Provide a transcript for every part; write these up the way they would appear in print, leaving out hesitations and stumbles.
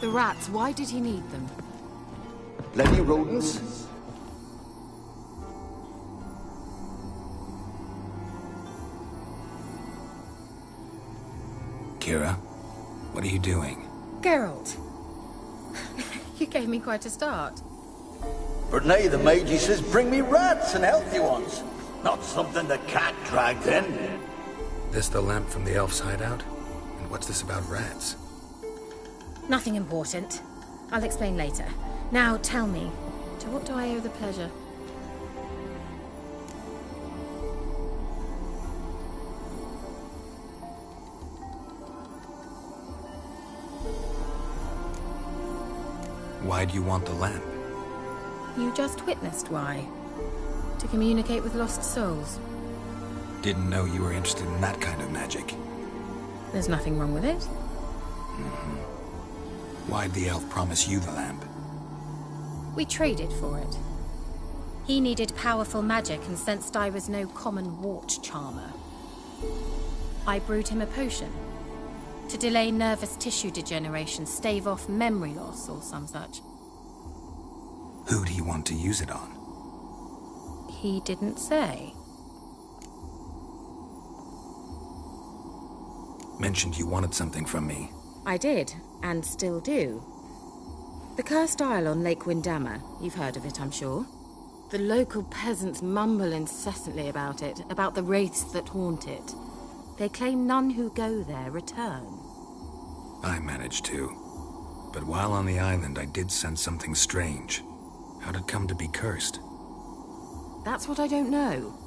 The rats, why did he need them? Plenty rodents? Kira, what are you doing? Geralt. You gave me quite a start. But now the mage says bring me rats and healthy ones. Not something the cat dragged in. This the lamp from the elf's hideout? And what's this about rats? Nothing important. I'll explain later. Now tell me, to what do I owe the pleasure? Why do you want the lamp? You just witnessed why. To communicate with lost souls. Didn't know you were interested in that kind of magic. There's nothing wrong with it. Why'd the elf promise you the lamp? We traded for it. He needed powerful magic and sensed I was no common wart charmer. I brewed him a potion. To delay nervous tissue degeneration, stave off memory loss or some such. Who'd he want to use it on? He didn't say. Mentioned you wanted something from me. I did, and still do. The cursed isle on Lake Windammer. You've heard of it, I'm sure. The local peasants mumble incessantly about it, about the wraiths that haunt it. They claim none who go there return. I managed to. But while on the island, I did sense something strange. How'd it come to be cursed? That's what I don't know.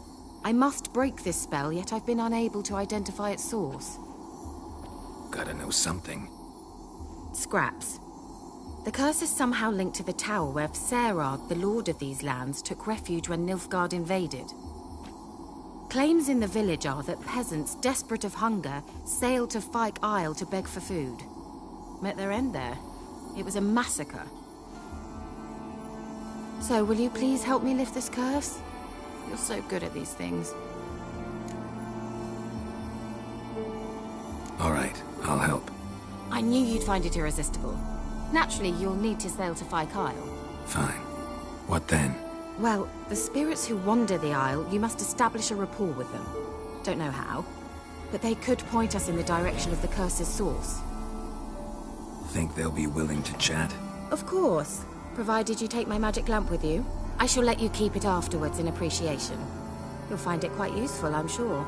I must break this spell, yet I've been unable to identify its source. Gotta know something. Scraps. The curse is somehow linked to the tower where Serard, the lord of these lands, took refuge when Nilfgaard invaded. Claims in the village are that peasants, desperate of hunger, sailed to Fyke Isle to beg for food. Met their end there. It was a massacre. So, will you please help me lift this curse? You're so good at these things. All right, I'll help. I knew you'd find it irresistible. Naturally, you'll need to sail to Fyke Isle. Fine. What then? Well, the spirits who wander the Isle, you must establish a rapport with them. Don't know how, but they could point us in the direction of the curse's source. Think they'll be willing to chat? Of course, provided you take my magic lamp with you. I shall let you keep it afterwards in appreciation. You'll find it quite useful, I'm sure.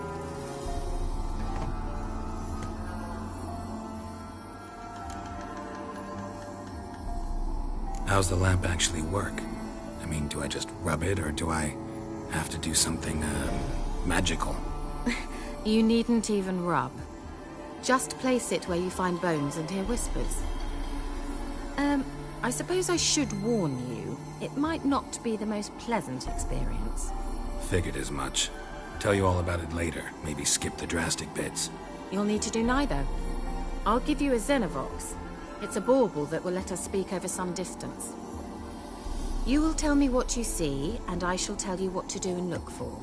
How's the lamp actually work? I mean, do I just rub it, or do I have to do something, magical? You needn't even rub. Just place it where you find bones and hear whispers. I suppose I should warn you, it might not be the most pleasant experience. Figured as much. Tell you all about it later, maybe skip the drastic bits. You'll need to do neither. I'll give you a Xenovox. It's a bauble that will let us speak over some distance. You will tell me what you see, and I shall tell you what to do and look for.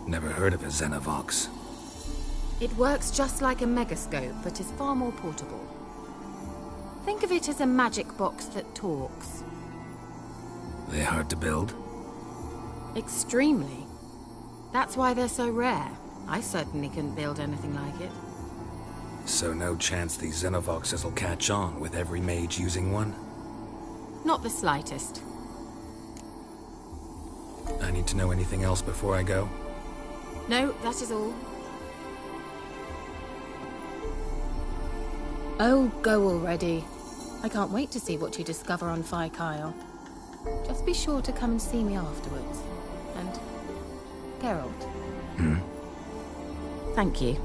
Never heard of a Xenovox. It works just like a megascope, but is far more portable. Think of it as a magic box that talks. They hard to build? Extremely. That's why they're so rare. I certainly couldn't build anything like it. So no chance these Xenovoxes will catch on with every mage using one? Not the slightest. I need to know anything else before I go? No, that is all. Oh, go already. I can't wait to see what you discover on Fyke Isle. Just be sure to come and see me afterwards. And... Geralt. Thank you.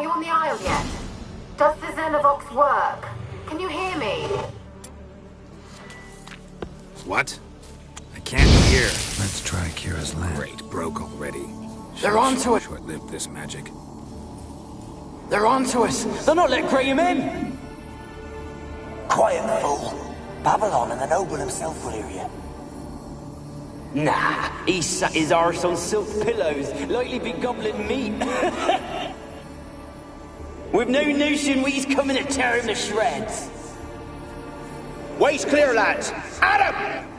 Are you on the Isle yet? Does the Xenovox work? Can you hear me? What? I can't hear. Let's try Kira's land. Great, broke already. They're onto it. Short-lived this magic. They're onto us. They're not letting Graham in. Quiet, fool. Babylon and the noble himself will hear you. Nah, he sat his arse on silk pillows, likely be gobbling meat. With no notion we's coming to tear him to shreds. Way's clear, lads. Adam!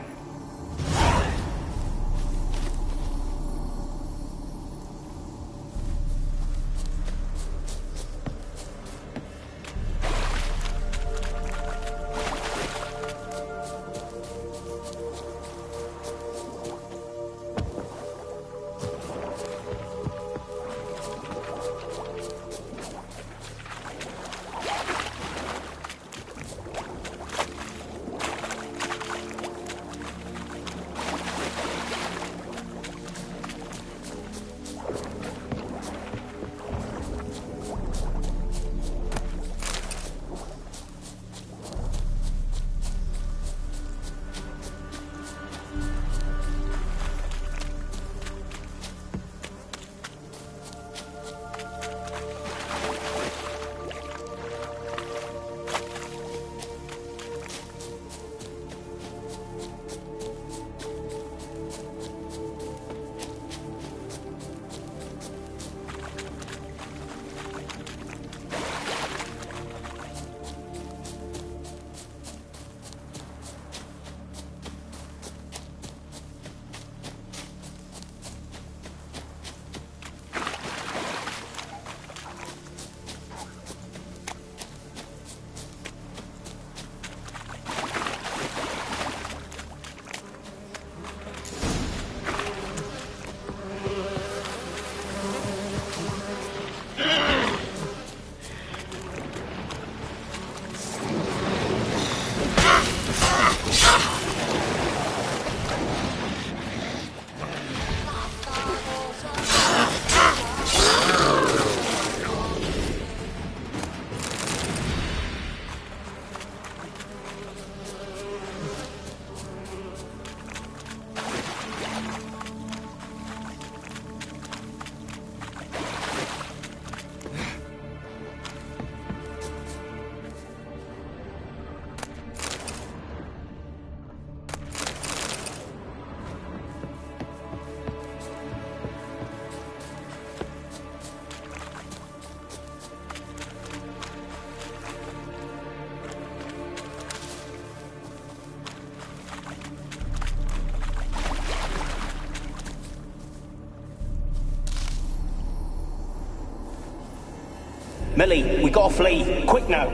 Millie, we gotta flee. Quick now.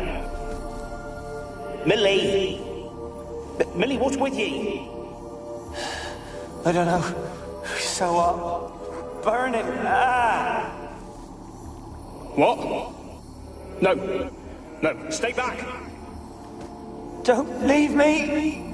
Millie! Millie, what's with ye? I don't know. So what? Burning. Ah! What? No. No, stay back. Don't leave me!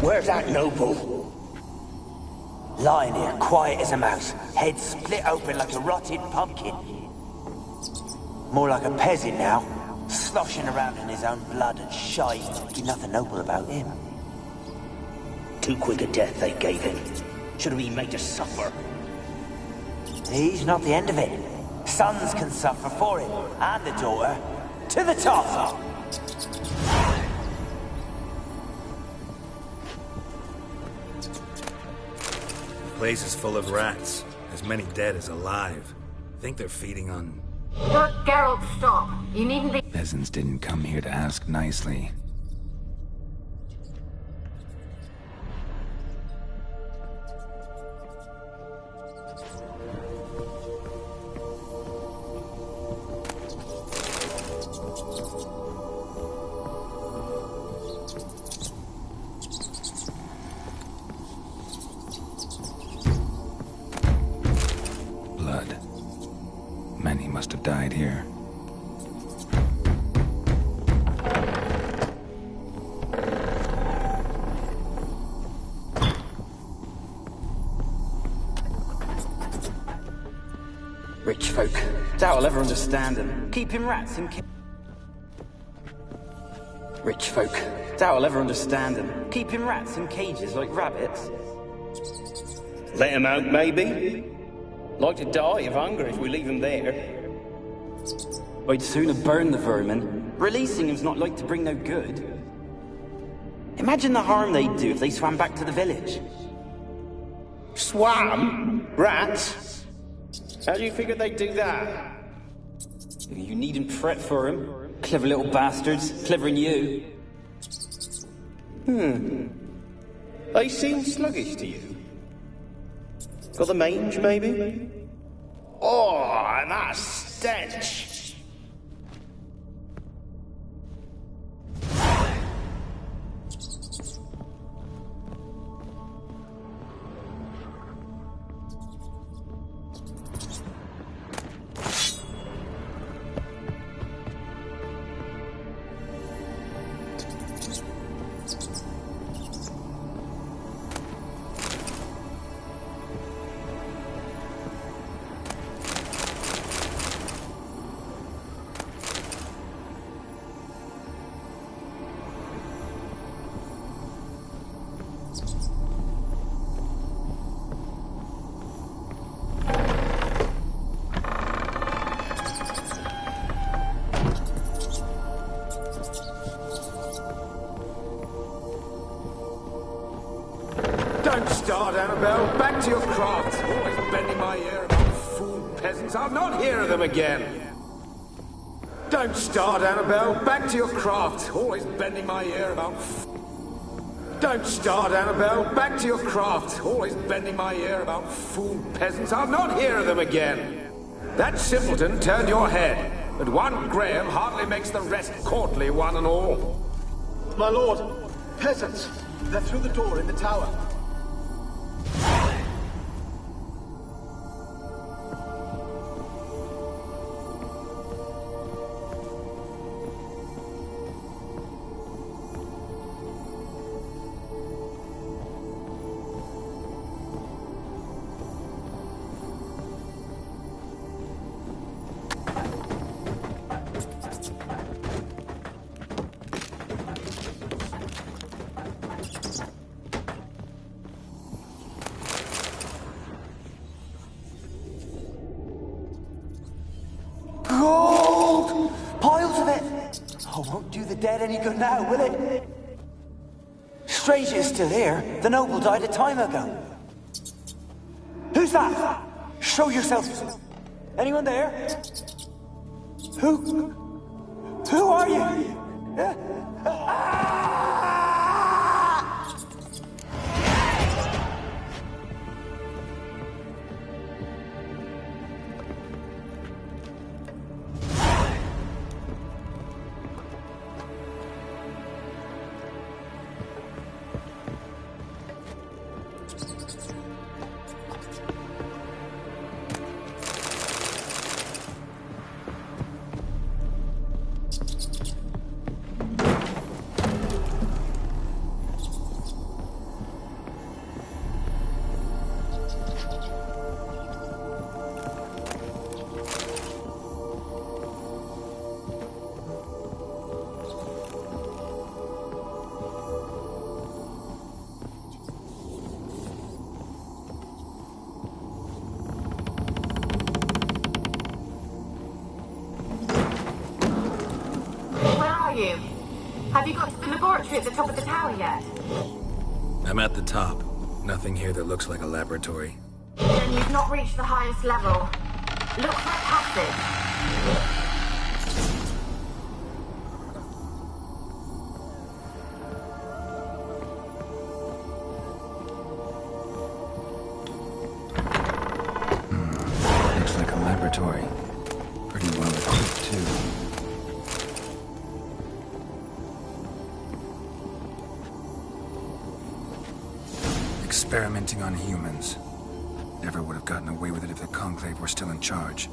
Where's that noble? Lying here, quiet as a mouse, head split open like a rotted pumpkin. More like a peasant now, sloshing around in his own blood and shite. Ain't nothing noble about him. Too quick a death they gave him. Should have been made to suffer. He's not the end of it. sons can suffer for it, and the daughter. To the top! The place is full of rats. As many dead as alive. Think they're feeding on... Geralt, stop. You needn't be... Peasants didn't come here to ask nicely. Blood. Many must have died here. Rich folk. Doubt I'll ever understand them. Keeping rats in Rich folk. Doubt I'll ever understand them. Keeping rats in cages like rabbits. Let him out, maybe? Like to die of hunger if we leave him there. I'd sooner burn the vermin. Releasing him's not like to bring no good. Imagine the harm they'd do if they swam back to the village. Swam? Rats? How do you figure they'd do that? You needn't fret for him. Clever little bastards. Clever than you. They seem sluggish to you. Got the mange, maybe? Oh, and that stench! Don't start, Annabelle. Back to your craft. Always bending my ear about fool peasants. I'll not hear of them again. Don't start, Annabelle. Back to your craft. Always bending my ear about... Don't start, Annabelle. Back to your craft. Always bending my ear about fool peasants. I'll not hear of them again. That simpleton turned your head, but one Graham hardly makes the rest courtly, one and all. My lord, peasants. They're through the door in the tower. Gold! Piles of it! Oh, won't do the dead any good now, will it? Strange it's still here. The noble died a time ago. Who's that? Show yourself. Anyone there? Who are you? you? Have you got to the laboratory at the top of the tower yet? I'm at the top. Nothing here that looks like a laboratory. Then you've not reached the highest level. Look for a passage. Looks like a laboratory. Pretty well equipped, too. Experimenting on humans. Never would have gotten away with it if the Conclave were still in charge.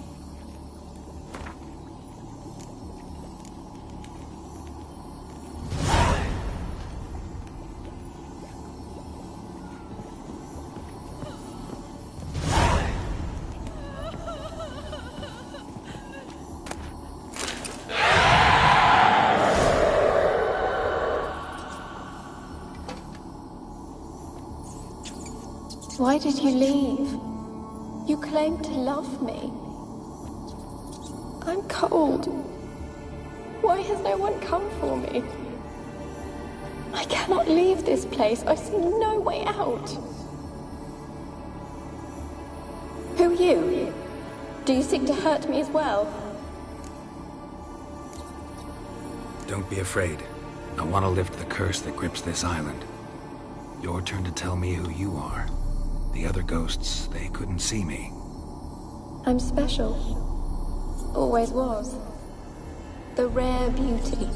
Why did you leave? You claimed to love me. I'm cold. Why has no one come for me? I cannot leave this place. I see no way out. Who are you? Do you seek to hurt me as well? Don't be afraid. I want to lift the curse that grips this island. Your turn to tell me who you are. The other ghosts, they couldn't see me. I'm special. Always was. The rare beauty.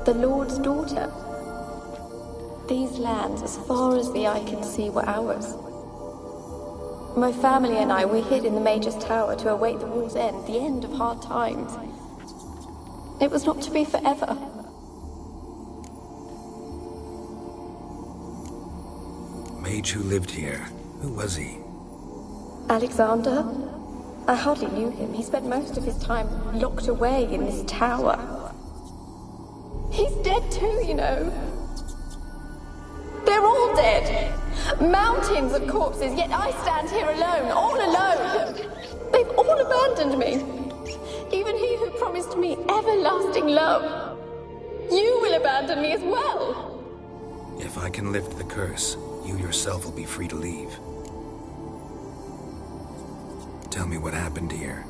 The Lord's daughter. These lands, as far as the eye can see, were ours. My family and I, we hid in the Mage's Tower to await the war's end, the end of hard times. It was not to be forever. Mage who lived here. Who was he? Alexander? I hardly knew him. He spent most of his time locked away in this tower. He's dead too, you know. They're all dead. Mountains of corpses, yet I stand here alone, all alone. They've all abandoned me. Even he who promised me everlasting love. You will abandon me as well. If I can lift the curse, you yourself will be free to leave. Tell me what happened here.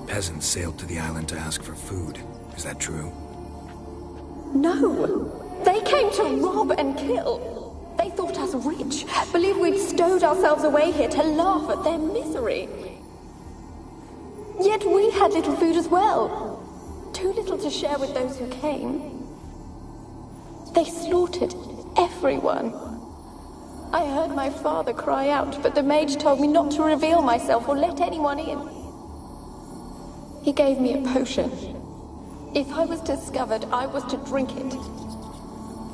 Peasants sailed to the island to ask for food. Is that true? No. They came to rob and kill. They thought us rich, believed we'd stowed ourselves away here to laugh at their misery. Yet we had little food as well. Too little to share with those who came. They slaughtered everyone. I heard my father cry out, but the mage told me not to reveal myself or let anyone in. He gave me a potion. If I was discovered, I was to drink it.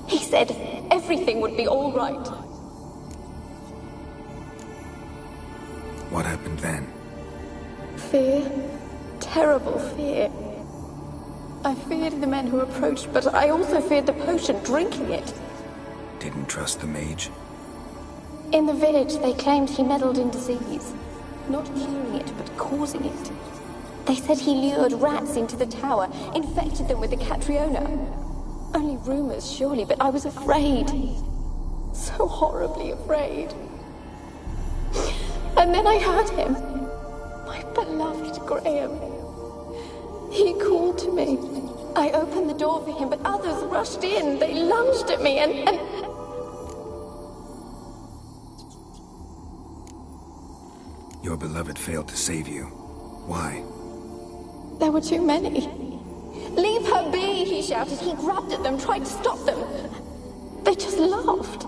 He said everything would be all right. What happened then? Fear. Terrible fear. I feared the men who approached, but I also feared the potion, drinking it. Didn't trust the mage? In the village, they claimed he meddled in disease. Not curing it, but causing it. They said he lured rats into the tower, infected them with the Catriona. Only rumors, surely, but I was afraid. So horribly afraid. And then I heard him. My beloved Graham. He called to me. I opened the door for him, but others rushed in. They lunged at me and... Your beloved failed to save you. Why? There were too many. Leave her be, he shouted. He grabbed at them, tried to stop them. They just laughed.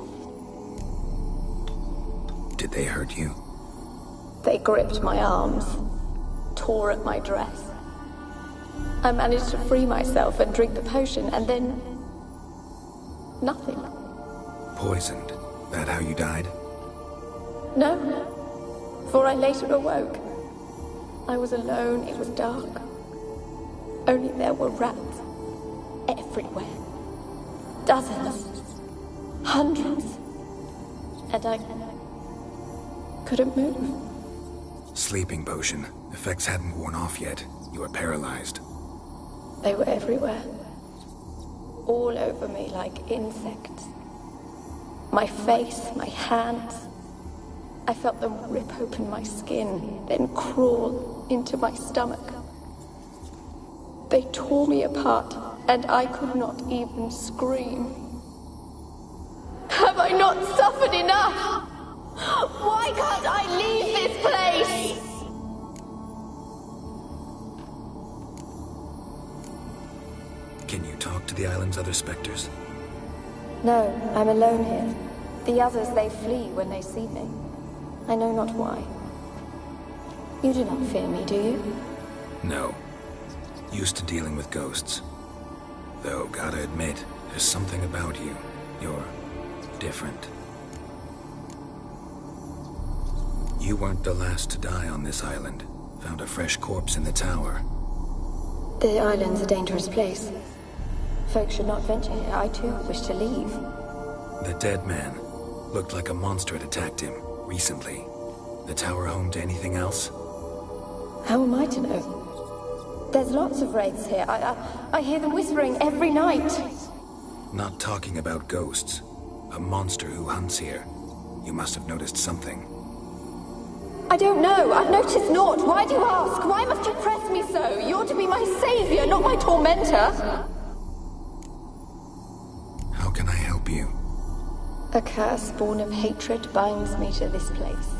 Did they hurt you? They gripped my arms, tore at my dress. I managed to free myself and drink the potion, and then... nothing. Poisoned. That how you died? No. For I later awoke. I was alone, it was dark. Only there were rats. Everywhere. Dozens. Hundreds. And I couldn't move. Sleeping potion. Effects hadn't worn off yet. You were paralyzed. They were everywhere. all over me like insects. My face, my hands. I felt them rip open my skin, then crawl into my stomach. They tore me apart, and I could not even scream. Have I not suffered enough? Why can't I leave this place? Can you talk to the island's other specters? No, I'm alone here. The others, they flee when they see me. I know not why. You do not fear me, do you? No. Used to dealing with ghosts. Though, gotta admit, there's something about you. You're different. You weren't the last to die on this island. Found a fresh corpse in the tower. The island's a dangerous place. Folks should not venture here. I too wish to leave. The dead man. Looked like a monster had attacked him, recently. The tower home to anything else? How am I to know? There's lots of wraiths here. I hear them whispering every night. Not talking about ghosts. A monster who hunts here. You must have noticed something. I don't know. I've noticed naught. Why do you ask? Why must you press me so? You're to be my savior, not my tormentor. How can I help you? A curse born of hatred binds me to this place.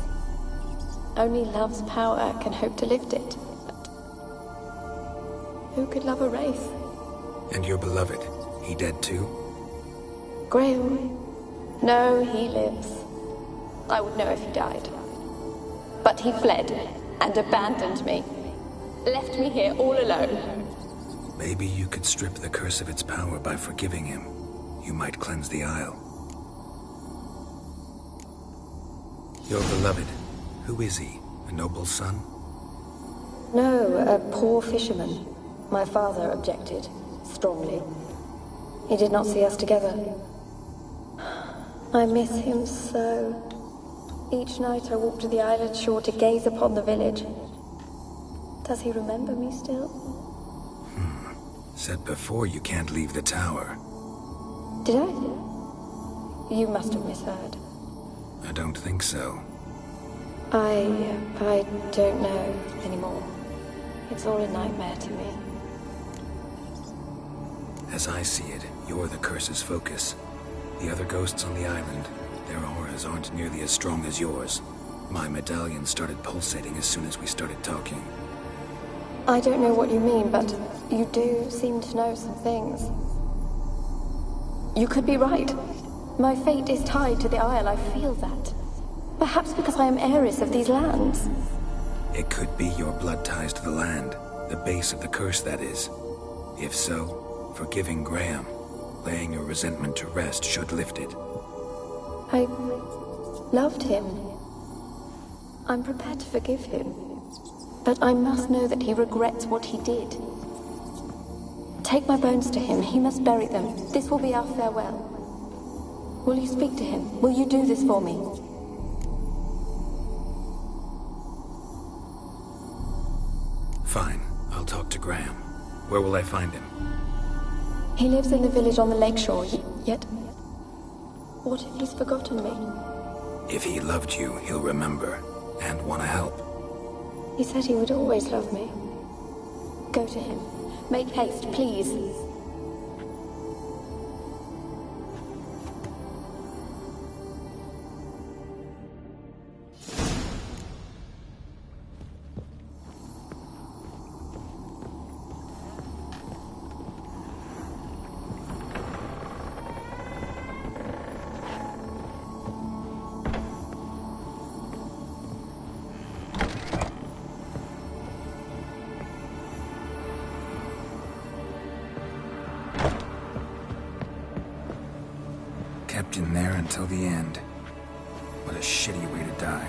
Only love's power can hope to lift it. But who could love a wraith? And your beloved, he dead too? Graham? No, he lives. I would know if he died. But he fled and abandoned me. Left me here all alone. Maybe you could strip the curse of its power by forgiving him. You might cleanse the Isle. Your beloved, who is he? A noble son? No, a poor fisherman. My father objected, strongly. He did not see us together. I miss him so. Each night I walk to the island shore to gaze upon the village. Does he remember me still? Said before you can't leave the tower. Did I? You must have misheard. I don't think so. I don't know anymore. It's all a nightmare to me. As I see it, you're the curse's focus. The other ghosts on the island, their auras aren't nearly as strong as yours. My medallion started pulsating as soon as we started talking. I don't know what you mean, but you do seem to know some things. You could be right. My fate is tied to the Isle, I feel that. Perhaps because I am heiress of these lands. It could be your blood ties to the land, the base of the curse, that is. If so, forgiving Graham, laying your resentment to rest should lift it. I loved him. I'm prepared to forgive him. But I must know that he regrets what he did. Take my bones to him. He must bury them. This will be our farewell. Will you speak to him? Will you do this for me? Fine. I'll talk to Graham. Where will I find him? He lives in the village on the lakeshore, yet... What if he's forgotten me? If he loved you, he'll remember, and want to help. He said he would always love me. Go to him. Make haste, please. Kept in there until the end. What a shitty way to die.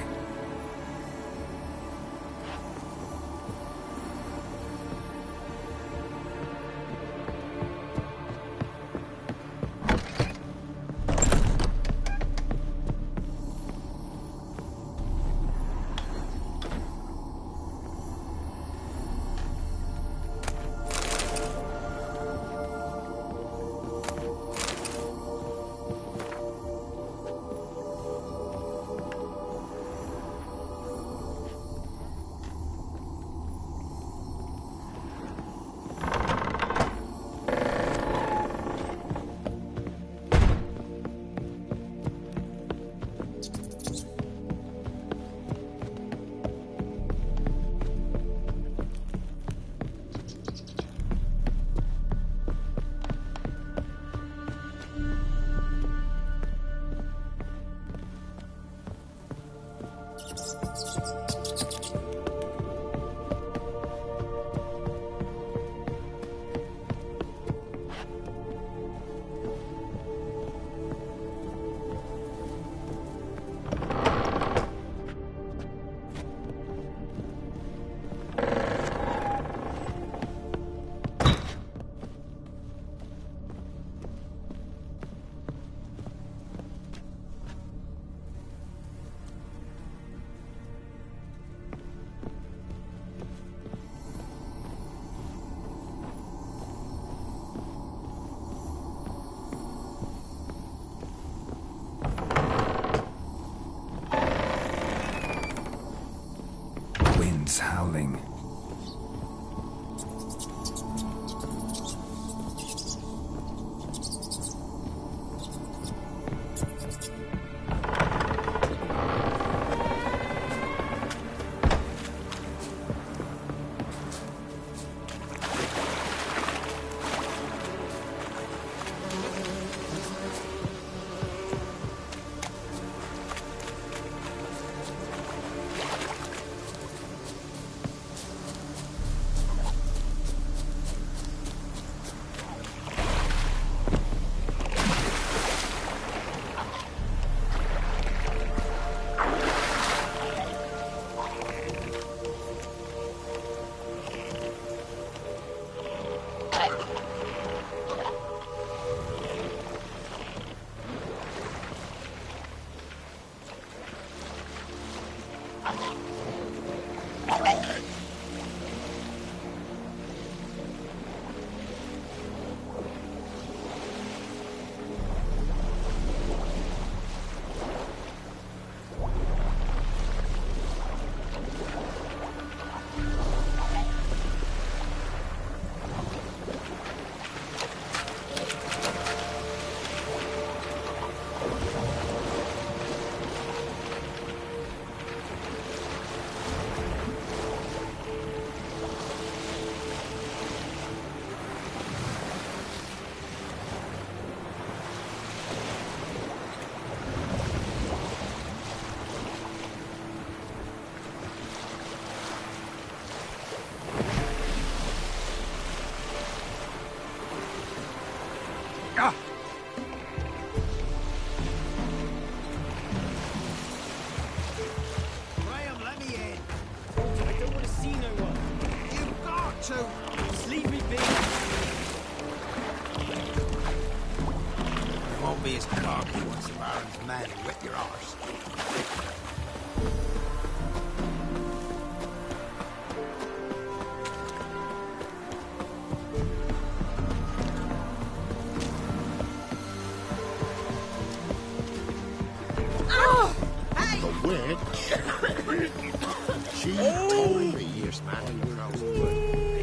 She told me, yes, man,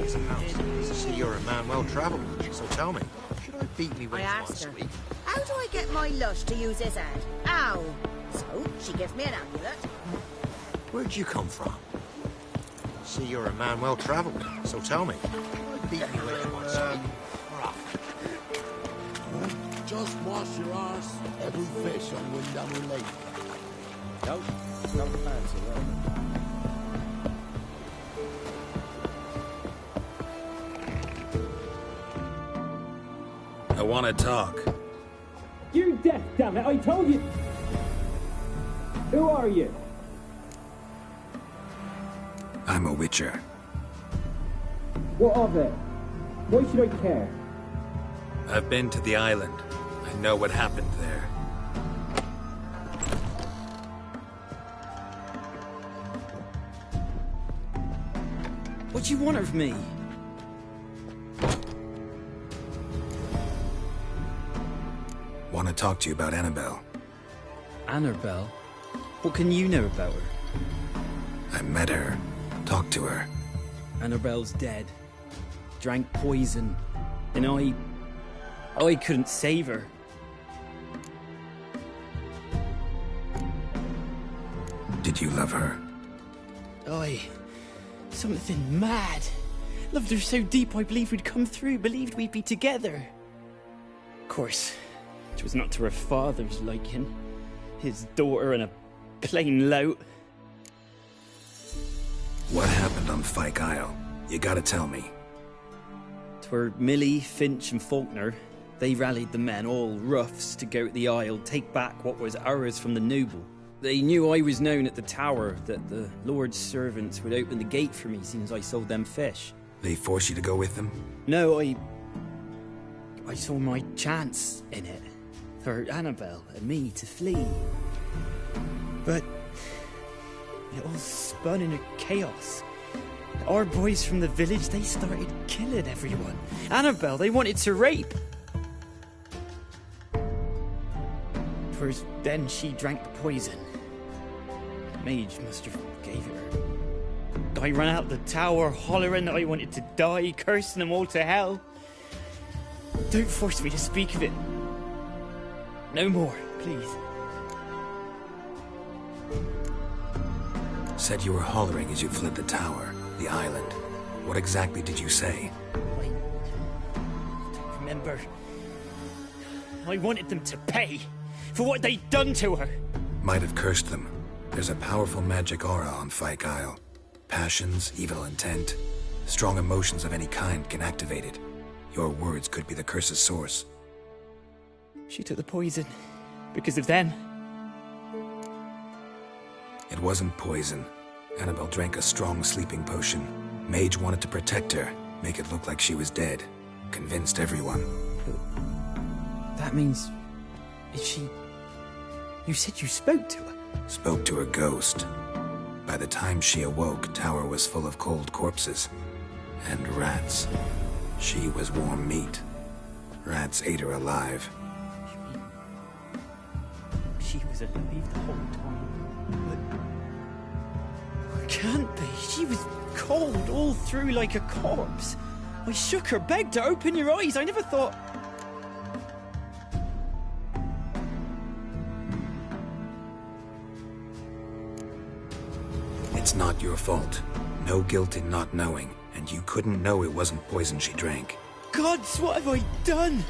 he's a mouse. See, you're a man well travelled, so tell me, should I beat me when I it's asked her, sweet? how do I get my lush to use his head? Ow! So, she gives me an amulet. Where'd you come from? See, you're a man well travelled, so tell me, should I beat me when it's sweet? Just wash your arse every fish on Windhammer Lake. Nope, don't fancy that. I want to talk. You're deaf, damn it! I told you. Who are you? I'm a witcher. What of it? Why should I care? I've been to the island. I know what happened there. What do you want of me? Want to talk to you about Annabelle. Annabelle? What can you know about her? I met her. Talked to her. Annabelle's dead. Drank poison. And I couldn't save her. Did you love her? Something mad. Loved her so deep I believed we'd come through, believed we'd be together. Of course, it was not to her father's liking. His daughter and a plain lout. What happened on Fyke Isle? You gotta tell me. 'Twere Millie, Finch and Faulkner. They rallied the men, all roughs, to go to the Isle, take back what was ours from the noble. They knew I was known at the tower, that the Lord's servants would open the gate for me since I sold them fish. They forced you to go with them? No, I saw my chance in it. For Annabelle and me to flee. But it all spun into chaos. Our boys from the village, they started killing everyone. Annabelle, they wanted to rape. First, then she drank the poison. The mage must have gave it her. guy ran out the tower, hollering that I wanted to die, cursing them all to hell. Don't force me to speak of it. No more, please. Said you were hollering as you fled the tower, the island. What exactly did you say? I don't remember. I wanted them to pay for what they'd done to her. Might have cursed them. There's a powerful magic aura on Fyke Isle. Passions, evil intent, strong emotions of any kind can activate it. Your words could be the curse's source. She took the poison because of them. It wasn't poison. Annabelle drank a strong sleeping potion. Mage wanted to protect her, make it look like she was dead. Convinced everyone. That means... is she... You said you spoke to her? Spoke to her ghost. By the time she awoke, Tower was full of cold corpses. And rats. She was warm meat. Rats ate her alive. She was alive the whole time. But... can't be. She was cold all through like a corpse. I shook her, begged her, open your eyes. I never thought... It's not your fault. No guilt in not knowing, and you couldn't know it wasn't poison she drank. Gods, what have I done?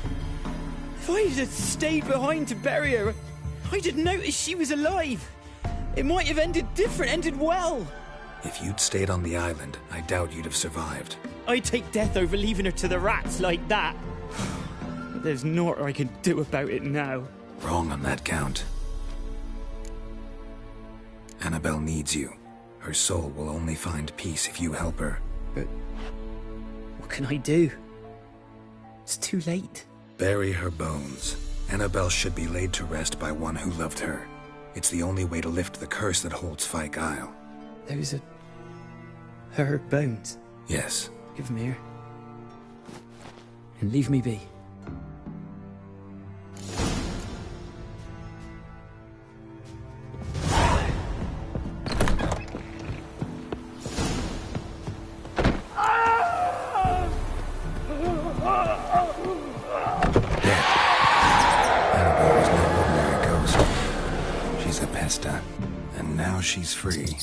If I had stayed behind to bury her, I'd have noticed she was alive. It might have ended different, ended well. If you'd stayed on the island, I doubt you'd have survived. I'd take death over leaving her to the rats like that. But there's naught I can do about it now. Wrong on that count. Annabelle needs you. Her soul will only find peace if you help her. But what can I do? It's too late. Bury her bones. Annabelle should be laid to rest by one who loved her. It's the only way to lift the curse that holds Fyke Isle. Those are... her bones? Yes. Give them here. And leave me be. And now she's free.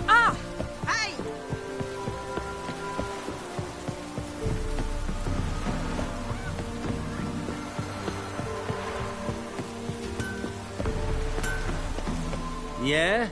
Ah! Hey! Yeah?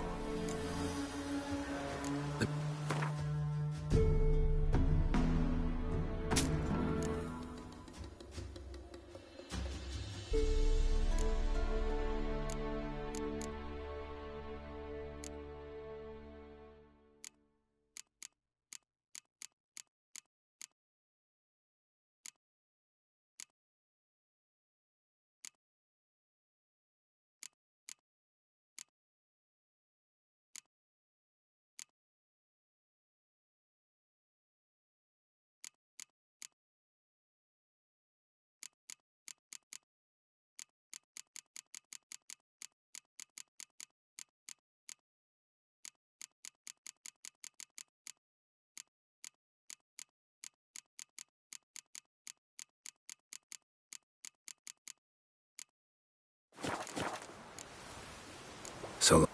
So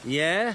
Yeah?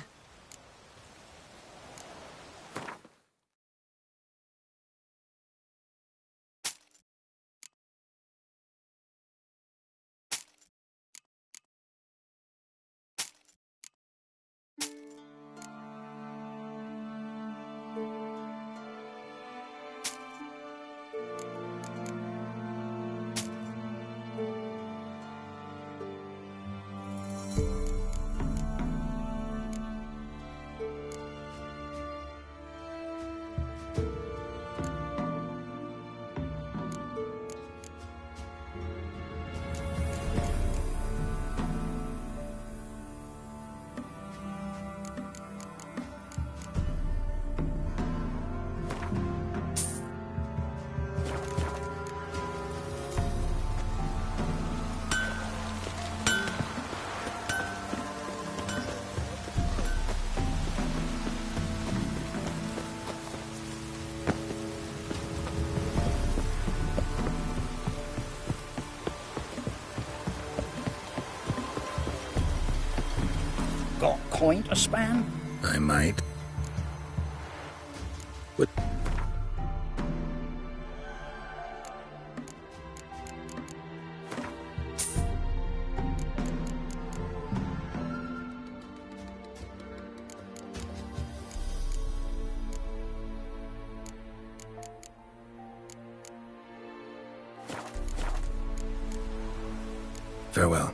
point a span? I might. What? Farewell.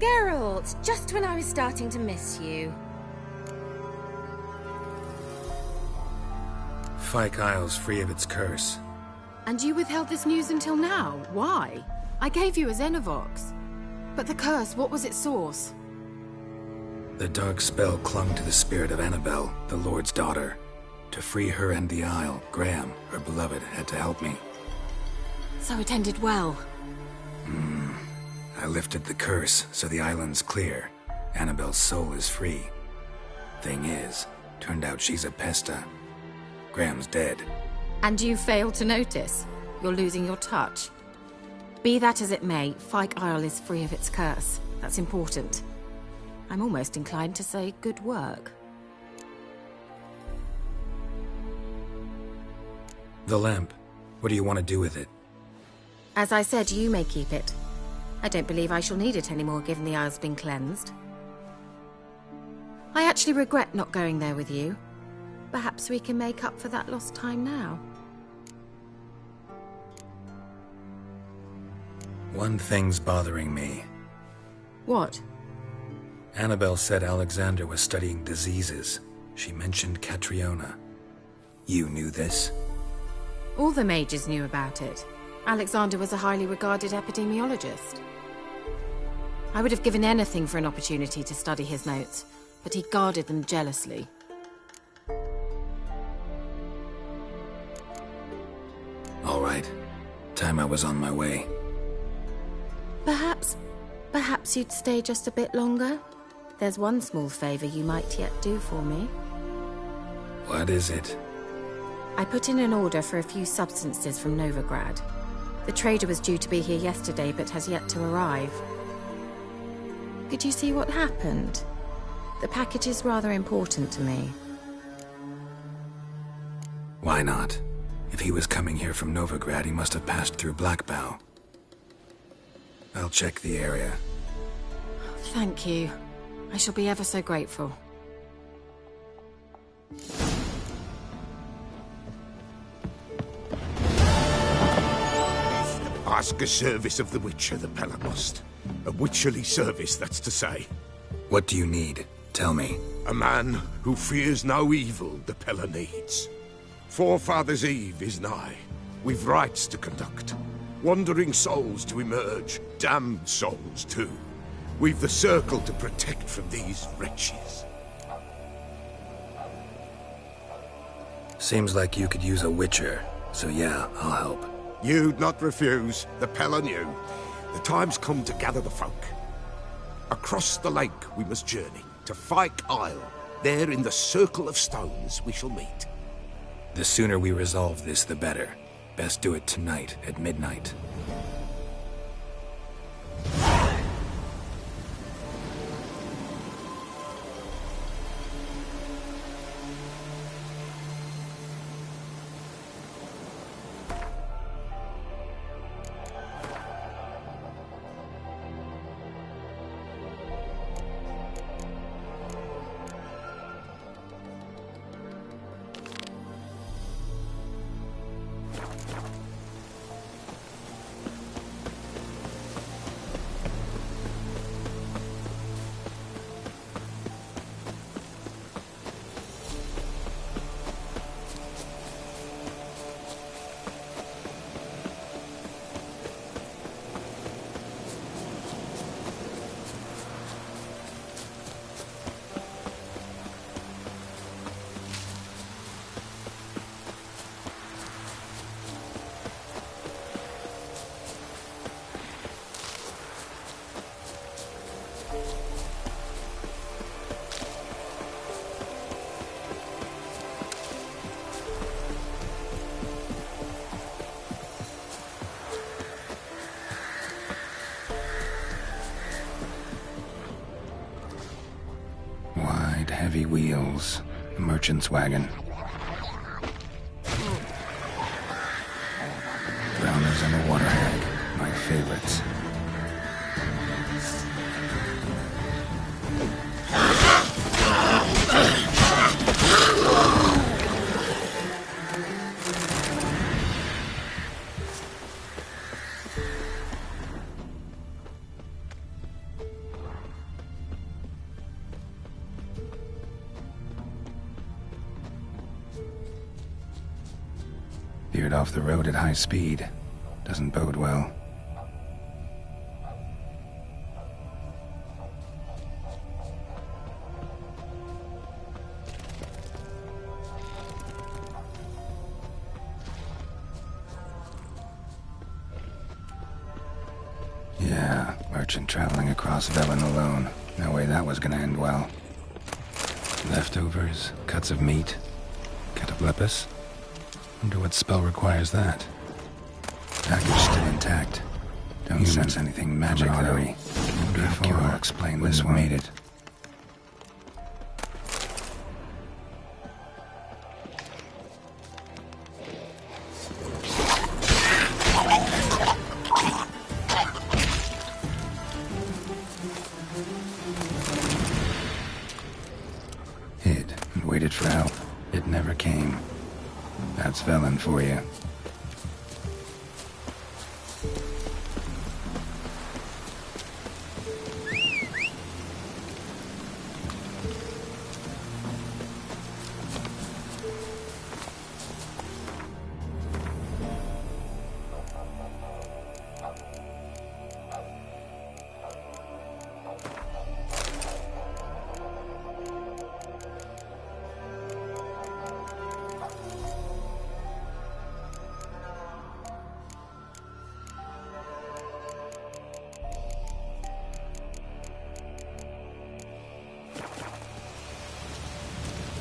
Geralt, just when I was starting to miss you. Fyke Isle's free of its curse. And you withheld this news until now? Why? I gave you a Xenovox. But the curse, what was its source? The dark spell clung to the spirit of Annabelle, the Lord's daughter. To free her and the Isle, Graham, her beloved, had to help me. So it ended well. I lifted the curse, so the island's clear. Annabelle's soul is free. Thing is, turned out she's a pesta. Graham's dead. And you failed to notice? You're losing your touch. Be that as it may, Fyke Isle is free of its curse. That's important. I'm almost inclined to say good work. The lamp. What do you want to do with it? As I said, you may keep it. I don't believe I shall need it anymore, given the Isle's been cleansed. I actually regret not going there with you. Perhaps we can make up for that lost time now. One thing's bothering me. What? Annabelle said Alexander was studying diseases. She mentioned Catriona. You knew this? All the mages knew about it. Alexander was a highly regarded epidemiologist. I would have given anything for an opportunity to study his notes, but he guarded them jealously. All right. Time I was on my way. Perhaps you'd stay just a bit longer? There's one small favor you might yet do for me. What is it? I put in an order for a few substances from Novigrad. The trader was due to be here yesterday, but has yet to arrive. Could you see what happened? The package is rather important to me. Why not? If he was coming here from Novigrad, he must have passed through Blackbow. I'll check the area. Thank you. I shall be ever so grateful. Ask a service of the Witcher, the Pella must. A witcherly service, that's to say. What do you need? Tell me. A man who fears no evil the Pella needs. Forefathers' Eve is nigh. We've rites to conduct. Wandering souls to emerge. Damned souls, too. We've the circle to protect from these wretches. Seems like you could use a witcher. So yeah, I'll help. You'd not refuse. The Pella knew. The time's come to gather the folk. Across the lake we must journey, to Fyke Isle. There in the circle of stones we shall meet. The sooner we resolve this, the better. Best do it tonight, at midnight. heavy wheels. A merchant's wagon. Drowners and a water hag. My favorites. Veered off the road at high speed. Doesn't bode well. Yeah, merchant traveling across Velen alone. No way that was gonna end well. Leftovers, cuts of meat, cataplepis. Wonder what spell requires that. Package still intact. Don't sense anything magic, though. Wonder if Kira will explain this one. Made it. Hid and waited for help. It never came. That's Velen for you.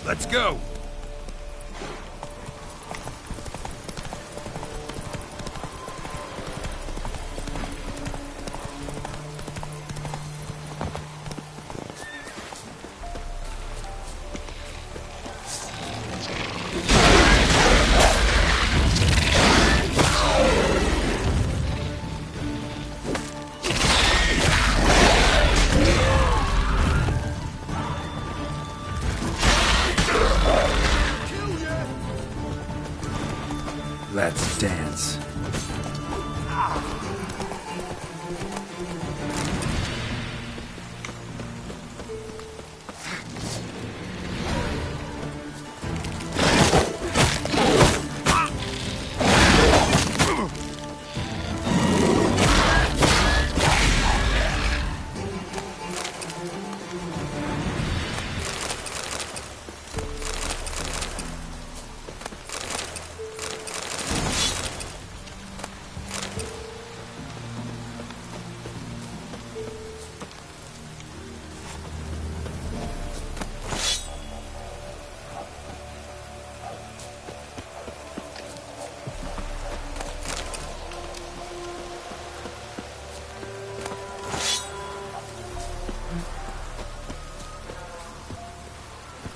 Let's go! Let's dance.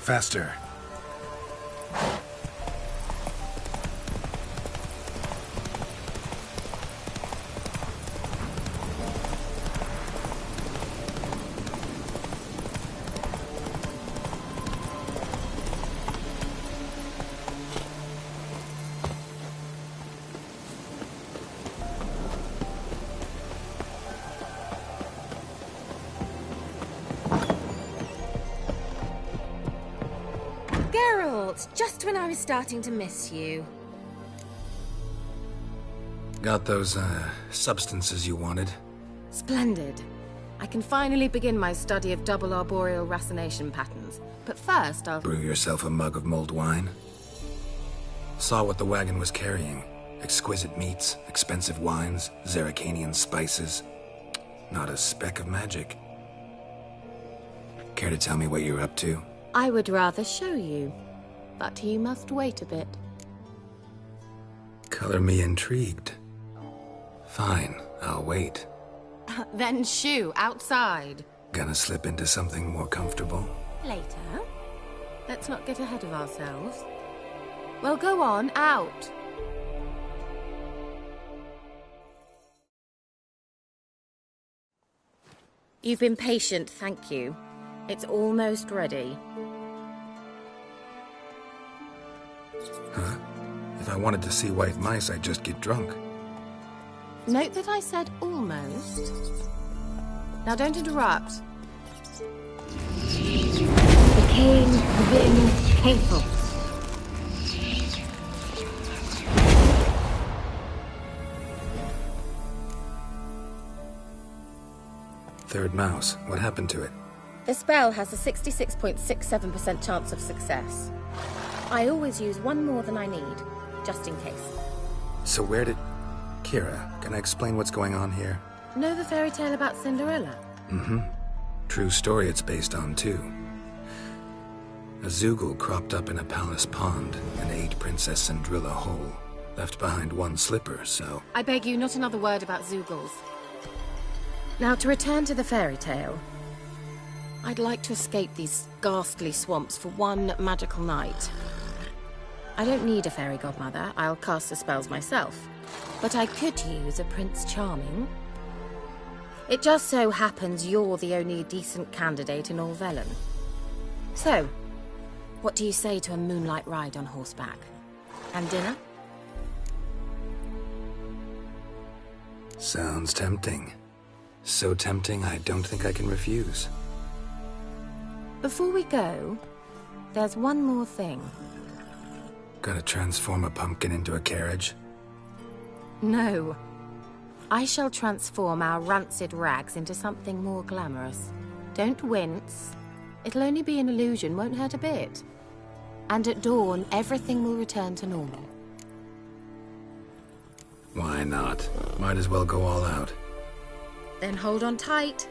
Faster. Just when I was starting to miss you. Got those, substances you wanted? Splendid. I can finally begin my study of double arboreal racination patterns. But first, I'll... Brew yourself a mug of mulled wine? Saw what the wagon was carrying. Exquisite meats, expensive wines, Zeracanian spices. Not a speck of magic. Care to tell me what you're up to? I would rather show you. But you must wait a bit. Color me intrigued. Fine, I'll wait. Then shoo, outside. Gonna slip into something more comfortable? later. Let's not get ahead of ourselves. Well, go on, out. You've been patient, thank you. It's almost ready. Huh? If I wanted to see white mice, I'd just get drunk. Note that I said almost. Now don't interrupt. The king within faithful. Third mouse. What happened to it? The spell has a 66.67% chance of success. I always use one more than I need, just in case. So where did... Kira, can I explain what's going on here? Know the fairy tale about Cinderella? Mm-hmm. True story it's based on, too. A Zoogle cropped up in a palace pond and ate Princess Cinderella whole. Left behind one slipper, so... I beg you, not another word about Zoogles. Now, to return to the fairy tale. I'd like to escape these ghastly swamps for one magical night. I don't need a fairy godmother, I'll cast the spells myself. But I could use a Prince Charming. It just so happens you're the only decent candidate in all Velen. So, what do you say to a moonlight ride on horseback? And dinner? Sounds tempting. So tempting, I don't think I can refuse. Before we go, there's one more thing. Gotta transform a pumpkin into a carriage? No. I shall transform our rancid rags into something more glamorous. Don't wince. It'll only be an illusion, won't hurt a bit. And at dawn, everything will return to normal. Why not? Might as well go all out. Then hold on tight.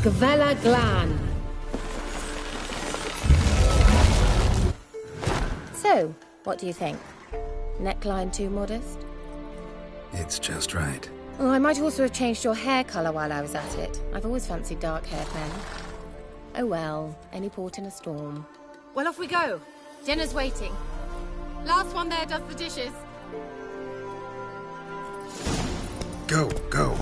Gavella Glan. So, what do you think? Neckline too modest? It's just right. Oh, I might also have changed your hair colour while I was at it. I've always fancied dark-haired men. Oh well, any port in a storm. Well, off we go. Dinner's waiting. Last one there does the dishes. Go, go.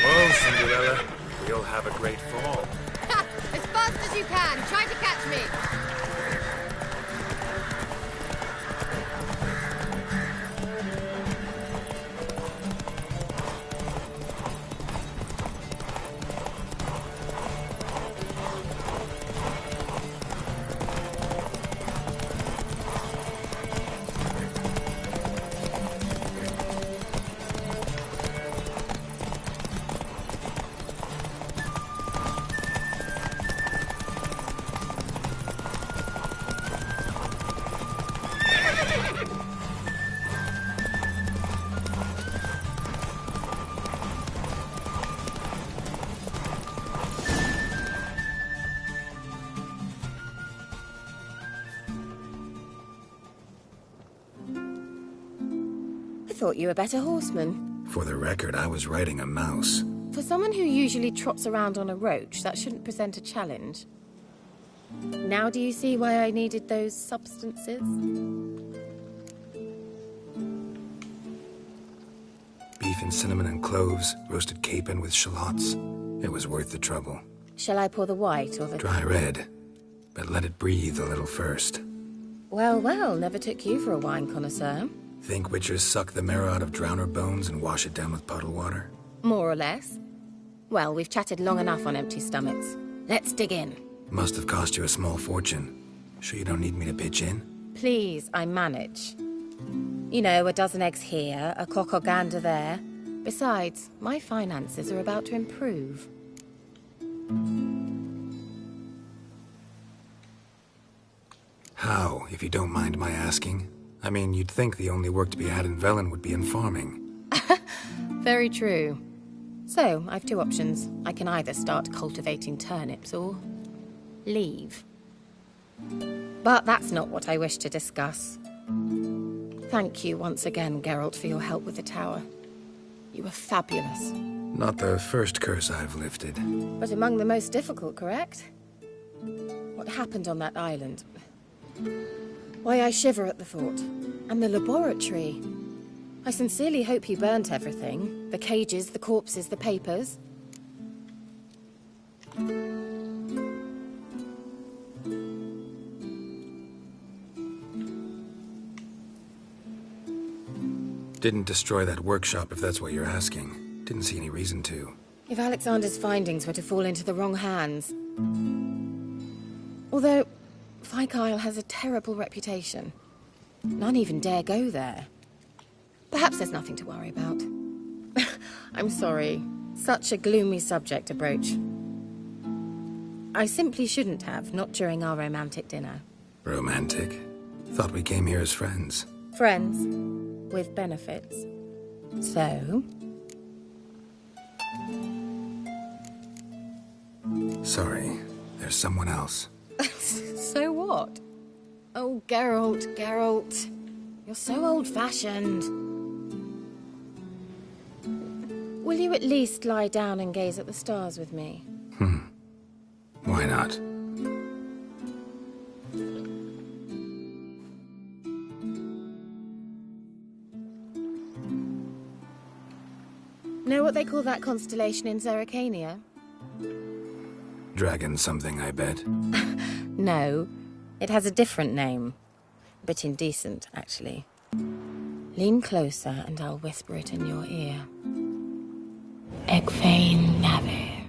Whoa, Cinderella. You'll have a great fall. Ha! As fast as you can. Try to catch me. I thought you were a better horseman. For the record, I was riding a mouse. For someone who usually trots around on a roach, that shouldn't present a challenge. Now do you see why I needed those substances? Beef and cinnamon and cloves, roasted capon with shallots. It was worth the trouble. Shall I pour the white or the... Dry red, but let it breathe a little first. Well, well, never took you for a wine connoisseur. Think witchers suck the marrow out of drowner bones and wash it down with puddle water? More or less. Well, we've chatted long enough on empty stomachs. Let's dig in. Must have cost you a small fortune. Sure you don't need me to pitch in? Please, I manage. You know, a dozen eggs here, a cock or gander there. Besides, my finances are about to improve. How, if you don't mind my asking? I mean, you'd think the only work to be had in Velen would be in farming. Very true. So, I've two options. I can either start cultivating turnips or leave. But that's not what I wish to discuss. Thank you once again, Geralt, for your help with the tower. You were fabulous. Not the first curse I've lifted. But among the most difficult, correct? What happened on that island? Why, I shiver at the thought. And the laboratory. I sincerely hope you burnt everything. The cages, the corpses, the papers. Didn't destroy that workshop, if that's what you're asking. Didn't see any reason to. If Alexander's findings were to fall into the wrong hands... Although, Fyke Isle has a terrible reputation. None even dare go there. Perhaps there's nothing to worry about. I'm sorry. Such a gloomy subject to broach. I simply shouldn't have, not during our romantic dinner. Romantic? Thought we came here as friends. Friends. With benefits. So? Sorry. There's someone else. So what? Oh, Geralt. You're so old-fashioned. Will you at least lie down and gaze at the stars with me? Why not? Know what they call that constellation in Zerrikania? Dragon something, I bet. No. It has a different name. A bit indecent, actually. Lean closer and I'll whisper it in your ear. Egfain Navir.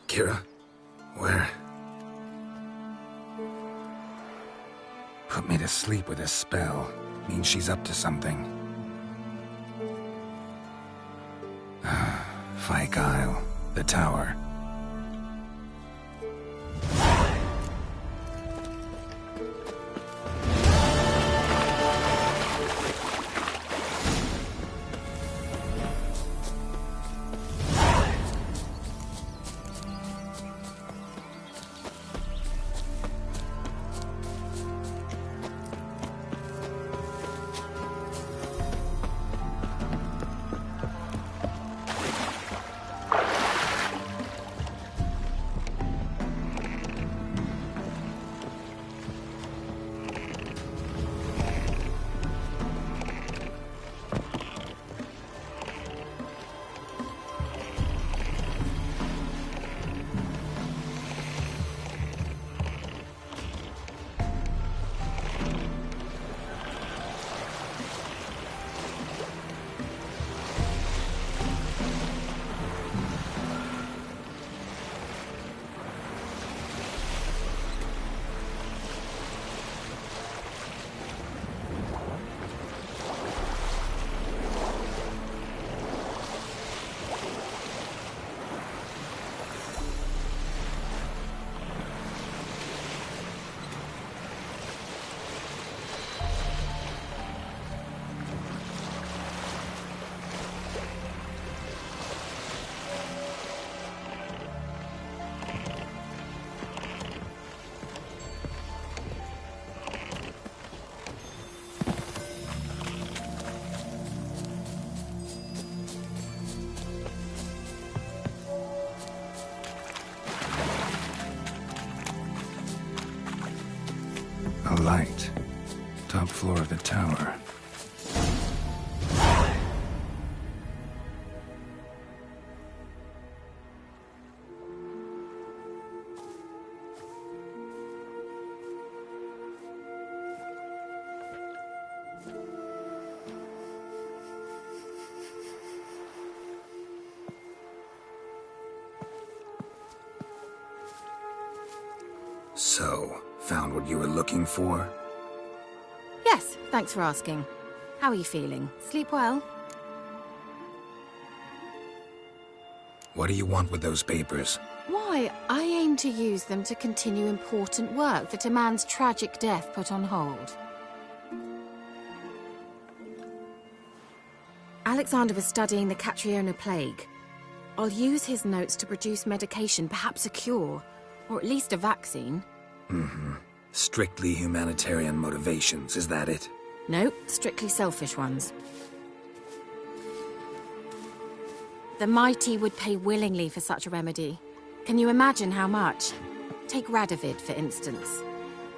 Kira? Where? Put me to sleep with a spell. Means she's up to something. Fyke Isle. The tower. A light. Top floor of the tower. So, found what you were looking for? Yes, thanks for asking. How are you feeling? Sleep well? What do you want with those papers? Why, I aim to use them to continue important work that a man's tragic death put on hold. Alexander was studying the Catriona plague. I'll use his notes to produce medication, perhaps a cure, or at least a vaccine. Mm-hmm. Strictly humanitarian motivations, is that it? No, strictly selfish ones. The mighty would pay willingly for such a remedy. Can you imagine how much? Take Radovid, for instance.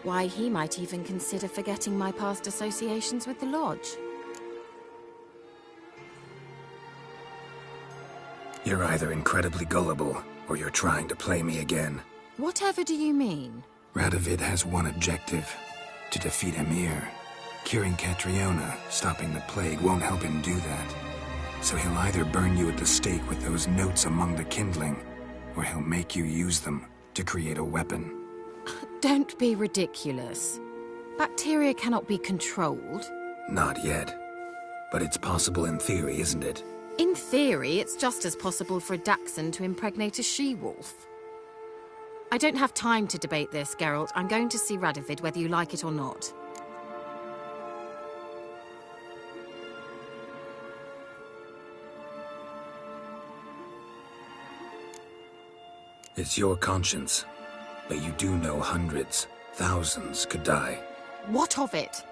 Why, he might even consider forgetting my past associations with the Lodge. You're either incredibly gullible, or you're trying to play me again. Whatever do you mean? Radovid has one objective: to defeat Emir. Curing Catriona, stopping the plague, won't help him do that. So he'll either burn you at the stake with those notes among the kindling, or he'll make you use them to create a weapon. Don't be ridiculous. Bacteria cannot be controlled. Not yet. But it's possible in theory, isn't it? In theory, it's just as possible for a Dachshund to impregnate a she-wolf. I don't have time to debate this, Geralt. I'm going to see Radovid whether you like it or not. It's your conscience. But you do know hundreds, thousands could die. What of it?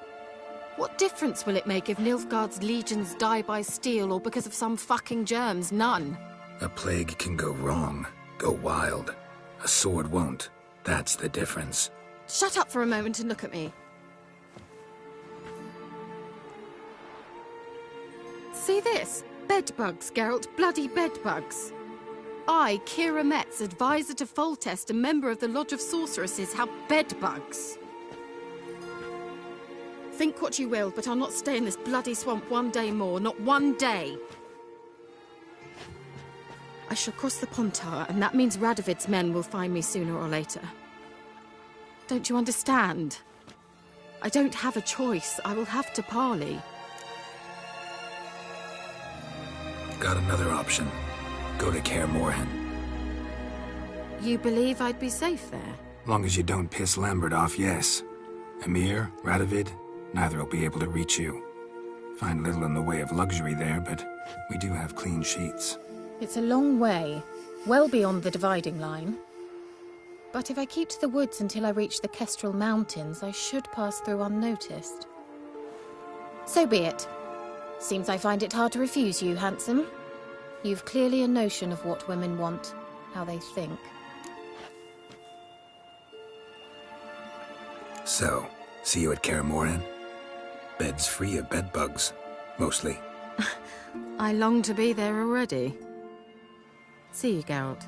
What difference will it make if Nilfgaard's legions die by steel or because of some fucking germs? None. A plague can go wrong, go wild. A sword won't. That's the difference. Shut up for a moment and look at me. See this? Bedbugs, Geralt. Bloody bedbugs. I, Kira Metz, advisor to Foltest, a member of the Lodge of Sorceresses, have bedbugs. Think what you will, but I'll not stay in this bloody swamp one day more. Not one day. I shall cross the Pontar, and that means Radovid's men will find me sooner or later. Don't you understand? I don't have a choice. I will have to parley. Got another option. Go to Kaer Morhen. You believe I'd be safe there? Long as you don't piss Lambert off, yes. Emir, Radovid, neither will be able to reach you. Find little in the way of luxury there, but we do have clean sheets. It's a long way, well beyond the dividing line. But if I keep to the woods until I reach the Kestrel Mountains, I should pass through unnoticed. So be it. Seems I find it hard to refuse you, handsome. You've clearly a notion of what women want, how they think. So, see you at Kaer Morhen? Beds free of bedbugs, mostly. I long to be there already. See you, Geralt.